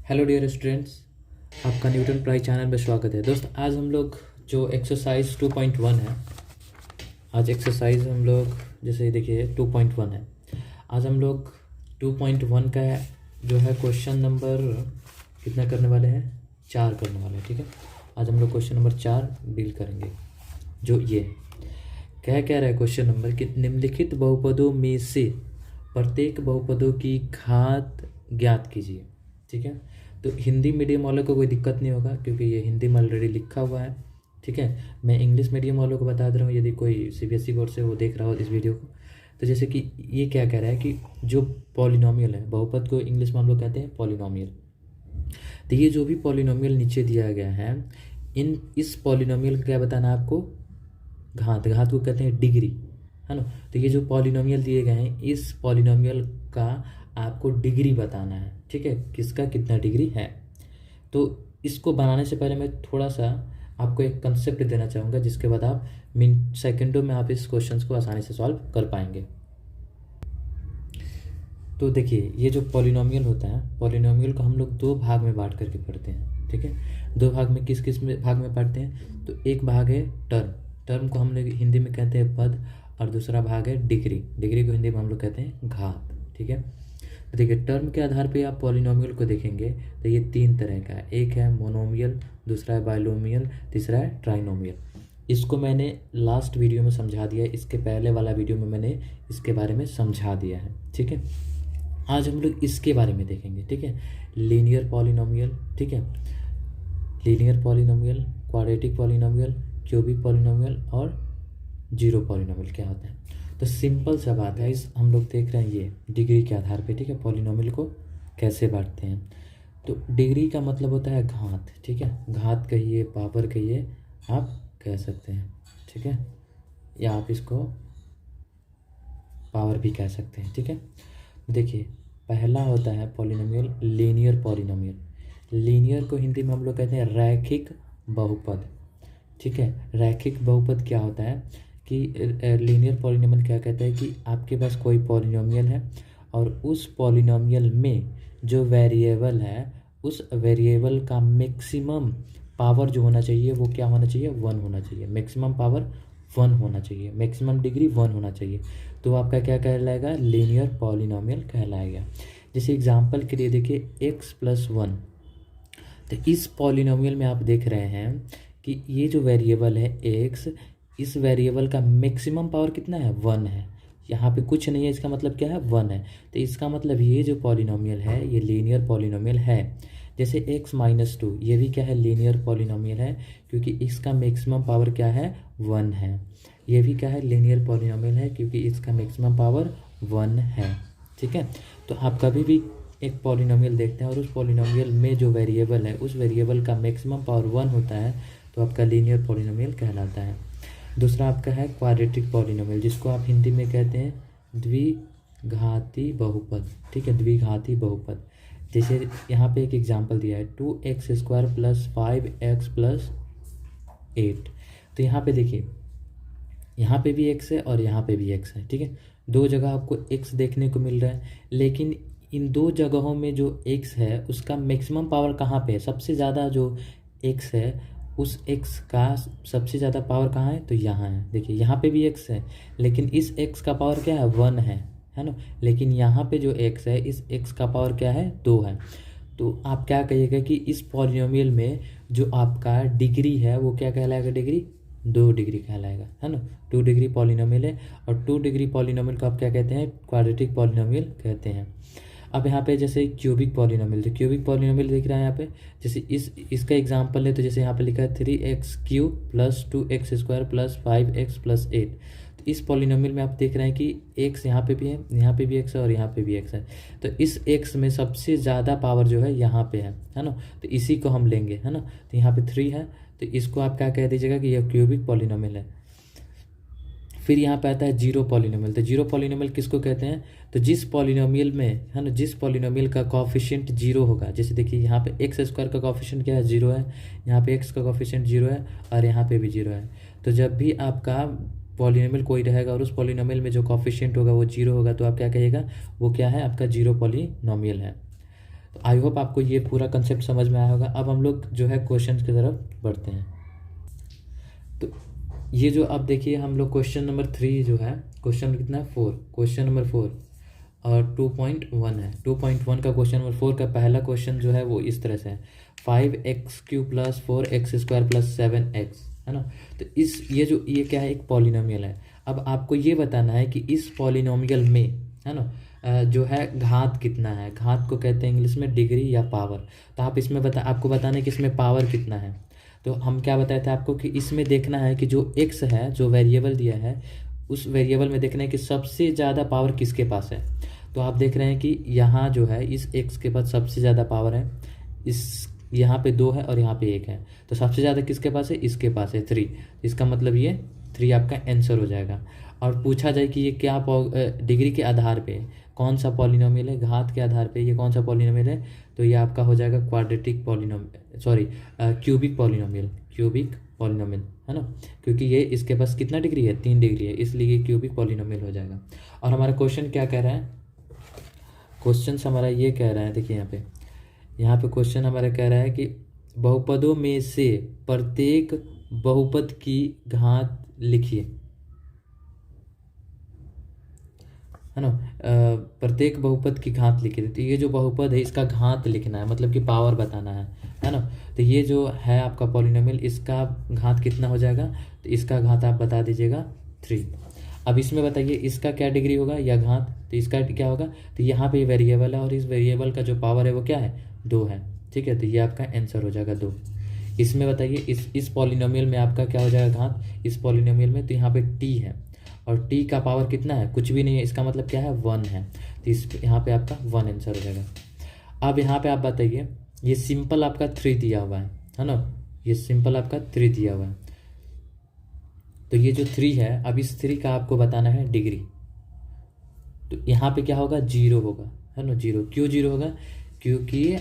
Hello dear students, आपका Newton prize channel में स्वागत है। दोस्त, आज हम लोग जो एक्सरसाइज 2.1 है, आज एक्सरसाइज हम लोग जैसे देखिए 2.1 है। आज हम लोग 2.1 का जो है क्वेश्चन नंबर कितना करने वाले हैं, 4 करने वाले हैं। ठीक है, आज हम लोग क्वेश्चन नंबर 4 डील करेंगे। जो ये क्या रहा है क्वेश्चन नंबर कि निम्नलिखित बहुपदों में से प्रत्येक बहुपदों की घात ज्ञात कीजिए। ठीक है, तो हिंदी मीडियम वालों को कोई दिक्कत नहीं होगा क्योंकि ये हिंदी में ऑलरेडी लिखा हुआ है। ठीक है, मैं इंग्लिश मीडियम वालों को बता दे रहा हूँ, यदि कोई सीबीएसई बोर्ड से वो देख रहा हो इस वीडियो को। तो जैसे कि ये क्या कह रहा है कि जो पॉलिनोमियल है, बहुपद को इंग्लिश में हम लोग कहते हैं पॉलिनोमियल। तो ये जो भी पॉलिनोमियल नीचे दिया गया है, इस पॉलिनोमियल का क्या बताना है आपको, घात को कहते हैं डिग्री, है ना। तो ये जो पॉलिनोमियल दिए गए हैं, इस पॉलिनोमियल का आपको डिग्री बताना है। ठीक है, किसका कितना डिग्री है। तो इसको बनाने से पहले मैं थोड़ा सा आपको एक कंसेप्ट देना चाहूँगा, जिसके बाद आप सेकंडों में आप इस क्वेश्चन को आसानी से सॉल्व कर पाएंगे। तो देखिए, ये जो पॉलिनोमियल होता है, पॉलिनोमियल को हम लोग 2 भाग में बांट करके पढ़ते हैं। ठीक है, 2 भाग में किस भाग में पढ़ते हैं, तो एक भाग है टर्म को हम लोग हिंदी में कहते हैं पद, और दूसरा भाग है डिग्री को हिंदी में हम लोग कहते हैं घात। ठीक है, तो देखिए टर्म के आधार पे आप पॉलिनोमियल को देखेंगे तो ये 3 तरह का है। एक है मोनोमियल, दूसरा है बाइनोमियल, तीसरा है ट्राइनोमियल। इसको मैंने लास्ट वीडियो में समझा दिया, इसके पहले वाला वीडियो में मैंने इसके बारे में समझा दिया है। ठीक है, आज हम लोग इसके बारे में देखेंगे। ठीक है, लीनियर पॉलिनोमियल, ठीक है, linear polynomial, quadratic polynomial, cubic polynomial और जीरो पॉलिनोमियल क्या होता है। तो सिंपल सा बात है, इस हम लोग देख रहे हैं ये डिग्री के आधार पे। ठीक है, पॉलिनोमियल को कैसे बांटते हैं। तो डिग्री का मतलब होता है घात। ठीक है, घात कहिए, पावर कहिए, आप कह सकते हैं। ठीक है, या आप इसको पावर भी कह सकते हैं। ठीक है, देखिए पहला होता है पॉलिनोमियल लीनियर पॉलिनोमियल। लीनियर को हिंदी में हम लोग कहते हैं रैखिक बहुपद। ठीक है, रैखिक बहुपद क्या होता है कि लीनियर पॉलिनोमियल क्या कहता है कि आपके पास कोई पॉलिनोमियल है और उस पॉलिनोमियल में जो वेरिएबल है, उस वेरिएबल का मैक्सिमम पावर जो होना चाहिए वो क्या होना चाहिए, 1 होना चाहिए। मैक्सिमम पावर 1 होना चाहिए, मैक्सिमम डिग्री 1 होना चाहिए। तो आपका क्या कहलाएगा, लीनियर पॉलिनोमियल कहलाएगा। जैसे एग्जांपल के लिए देखिए x+1। तो इस पॉलिनोमियल में आप देख रहे हैं कि ये जो वेरिएबल है x, इस वेरिएबल का मैक्सिमम पावर कितना है, 1 है। यहाँ पे कुछ नहीं है, इसका मतलब क्या है, 1 है। तो इसका मतलब ये जो पॉलिनोमियल है ये लीनियर पॉलिनोमियल है। जैसे x-2, ये भी क्या है, लीनियर पॉलिनोमियल है, क्योंकि इसका मैक्सिमम पावर क्या है, 1 है। ये भी क्या है, लीनियर पॉलिनोमियल है, क्योंकि इसका मैक्सिमम पावर 1 है। ठीक है, तो आप कभी भी एक पॉलिनोमियल देखते हैं और उस पॉलिनोमियल में जो वेरिएबल है, उस वेरिएबल का मैक्सिमम पावर 1 होता है, तो आपका लीनियर पॉलिनोमियल कहलाता है। दूसरा आपका है क्वाड्रेटिक पॉलिनोमियल, जिसको आप हिंदी में कहते हैं द्विघाती बहुपद। ठीक है, द्विघाती बहुपद। जैसे यहाँ पे एक एग्जांपल दिया है 2x² + 5x + 8। तो यहाँ पे देखिए, यहाँ पे भी x है और यहाँ पे भी x है। ठीक है, 2 जगह आपको x देखने को मिल रहा है, लेकिन इन 2 जगहों में जो x है उसका मैक्सिमम पावर कहाँ पे है, सबसे ज़्यादा जो x है उस x का सबसे ज़्यादा पावर कहाँ है, तो यहाँ है। देखिए यहाँ पे भी x है, लेकिन इस x का पावर क्या है, 1 है ना। लेकिन यहाँ पे जो x है, इस x का पावर क्या है, 2 है। तो आप क्या कहिएगा कि इस पॉलिनोमियल में जो आपका डिग्री है वो क्या कहलाएगा, डिग्री 2 डिग्री कहलाएगा, है ना। 2 डिग्री पॉलिनोमियल है, और 2 डिग्री पॉलिनोमियल को आप क्या कहते हैं, क्वाड्रेटिक पॉलिनोमियल कहते हैं। अब यहाँ पे जैसे क्यूबिक पॉलिनोमियल, तो क्यूबिक पॉलिनोमियल दिख रहा है यहाँ पे। जैसे इसका एग्जांपल है, तो जैसे यहाँ पे लिखा है 3x³ + 2x² + 5x + 8। तो इस पॉलिनोमियल में आप देख रहे हैं कि x यहाँ पे भी है, यहाँ पे भी x है और यहाँ पे भी x है। तो इस x में सबसे ज़्यादा पावर जो है यहाँ पे है ना। तो इसी को हम लेंगे, है ना। तो यहाँ पे 3 है, तो इसको आप क्या कह दीजिएगा कि यह क्यूबिक पॉलिनोमियल है। फिर यहाँ पे आता है जीरो पॉलिनोमियल। तो जीरो पॉलिनोमियल किसको कहते हैं, तो जिस पॉलिनोमियल में, है ना, जिस पॉलिनोमियल का कोएफिशिएंट 0 होगा। जैसे देखिए यहाँ पे x² का कोएफिशिएंट क्या है, 0 है, यहाँ पे x का कोएफिशिएंट 0 है और यहाँ पे भी 0 है। तो जब भी आपका पॉलिनोमियल कोई रहेगा और उस पॉलिनोमियल में जो कोएफिशिएंट होगा वो 0 होगा, तो आप क्या कहिएगा, वो क्या है, आपका जीरो पॉलिनोमियल है। तो आई होप आपको ये पूरा कंसेप्ट समझ में आया होगा। अब हम लोग जो है क्वेश्चन की तरफ बढ़ते हैं। तो ये जो अब देखिए हम लोग क्वेश्चन नंबर 3 जो है, क्वेश्चन कितना है 4, क्वेश्चन नंबर 4 और 2.1 है। 2.1 का क्वेश्चन नंबर 4 का पहला क्वेश्चन जो है वो इस तरह से है, 5x³ + 4x² + 7x, है ना। तो ये क्या है, एक पॉलिनोमियल है। अब आपको ये बताना है कि इस पॉलिनोमियल में, है ना, जो है घात कितना है। घात को कहते हैं इंग्लिश में डिग्री या पावर। तो आप इसमें आपको बताना है कि इसमें पावर कितना है। तो हम क्या बताए थे आपको कि इसमें देखना है कि जो x है, जो वेरिएबल दिया है, उस वेरिएबल में देखना है कि सबसे ज़्यादा पावर किसके पास है। तो आप देख रहे हैं कि यहाँ जो है इस x के पास सबसे ज़्यादा पावर है, इस यहाँ पे 2 है और यहाँ पे 1 है। तो सबसे ज़्यादा किसके पास है, इसके पास है 3। इसका मतलब ये 3 आपका आंसर हो जाएगा। और पूछा जाए कि ये क्या डिग्री के आधार पे कौन सा पॉलिनोमियल है, घात के आधार पे ये कौन सा पॉलिनोमियल है, तो ये आपका हो जाएगा quadratic polynomial, sorry cubic polynomial, है ना। क्योंकि ये इसके पास कितना डिग्री है, 3 डिग्री है, इसलिए ये क्यूबिक पॉलिनोमियल हो जाएगा। और हमारा क्वेश्चन क्या कह रहा है, क्वेश्चन हमारा ये कह रहा है, देखिए यहाँ पे क्वेश्चन हमारा कह रहा है कि बहुपदों में से प्रत्येक बहुपद की घात लिखिए, है ना। प्रत्येक बहुपद की घात लिखिए। तो ये जो बहुपद है इसका घात लिखना है, मतलब कि पावर बताना है ना। तो ये जो है आपका पॉलिनोमियल, इसका घात कितना हो जाएगा, तो इसका घात आप बता दीजिएगा 3। अब इसमें बताइए इसका क्या डिग्री होगा या घात, तो इसका क्या होगा, तो यहाँ पे वेरिएबल है और इस वेरिएबल का जो पावर है वो क्या है, 2 है, ठीक है। तो ये आपका आंसर हो जाएगा 2। इसमें बताइए इस पॉलिनोमियल में आपका क्या हो जाएगा घात, इस पॉलिनोमियल में, तो यहाँ पे t है और t का पावर कितना है, कुछ भी नहीं है, इसका मतलब क्या है 1 है। तो यहाँ पे आपका 1 आंसर हो जाएगा। अब यहाँ पे आप बताइए ये सिंपल आपका 3 दिया हुआ है ना, ये सिंपल आपका 3 दिया हुआ है। तो ये जो 3 है, अब इस 3 का आपको बताना है डिग्री। तो यहाँ पे क्या होगा, 0 होगा, है ना, 0। क्यों 0 होगा, क्योंकि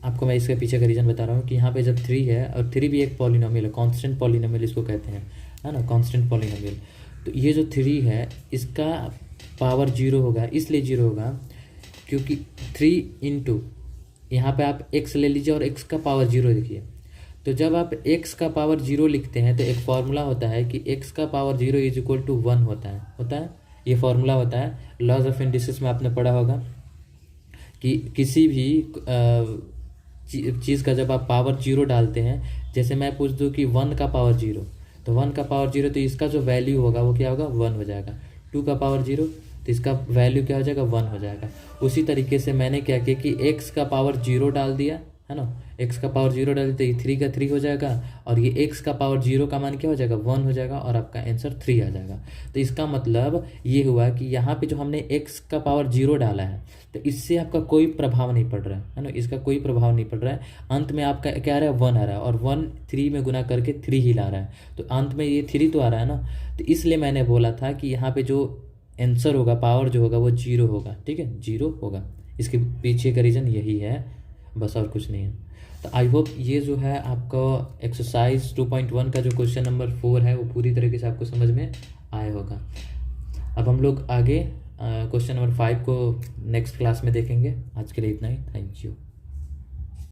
आपको मैं इसके पीछे का रीज़न बता रहा हूँ कि यहाँ पे जब 3 है और 3 भी एक पॉलिनोमियल है, कांस्टेंट पॉलिनोमियल इसको कहते हैं, है ना, कांस्टेंट पॉलिनोमियल। तो ये जो 3 है इसका पावर 0 होगा, इसलिए 0 होगा क्योंकि 3 इंटू यहाँ पर आप x ले लीजिए और x का पावर 0 लिखिए। तो जब आप x का पावर 0 लिखते हैं तो एक फॉर्मूला होता है कि x का पावर 0 = 1 होता है। ये फॉर्मूला होता है, लॉज ऑफ इंडिसेस में आपने पढ़ा होगा कि किसी भी चीज़ का जब आप पावर 0 डालते हैं, जैसे मैं पूछ दूँ कि 1 का पावर 0, तो 1 का पावर 0, तो इसका जो वैल्यू होगा वो क्या होगा, 1 हो जाएगा। 2 का पावर 0, तो इसका वैल्यू क्या हो जाएगा, 1 हो जाएगा। उसी तरीके से मैंने क्या किया कि x का पावर 0 डाल दिया, है ना, x का पावर 0 डाल दिया तो ये 3 का 3 हो जाएगा, और ये x का पावर 0 का मान क्या हो जाएगा, 1 हो जाएगा, और आपका आंसर 3 आ जाएगा। तो इसका मतलब ये हुआ कि यहाँ पे जो हमने x का पावर 0 डाला है, तो इससे आपका कोई प्रभाव नहीं पड़ रहा है ना, इसका कोई प्रभाव नहीं पड़ रहा है। अंत में आपका क्या आ रहा है, 1 आ रहा है, और 1 3 में गुना करके 3 ही ला रहा है, तो अंत में ये 3 तो आ रहा है ना। तो इसलिए मैंने बोला था कि यहाँ पे जो आंसर होगा, पावर जो होगा वो 0 होगा, ठीक है, 0 होगा। इसके पीछे का रीज़न यही है, बस और कुछ नहीं है। तो आई होप ये जो है आपका एक्सरसाइज 2.1 का जो क्वेश्चन नंबर 4 है वो पूरी तरीके से आपको समझ में आया होगा। अब हम लोग आगे क्वेश्चन नंबर 5 को नेक्स्ट क्लास में देखेंगे। आज के लिए इतना ही, थैंक यू।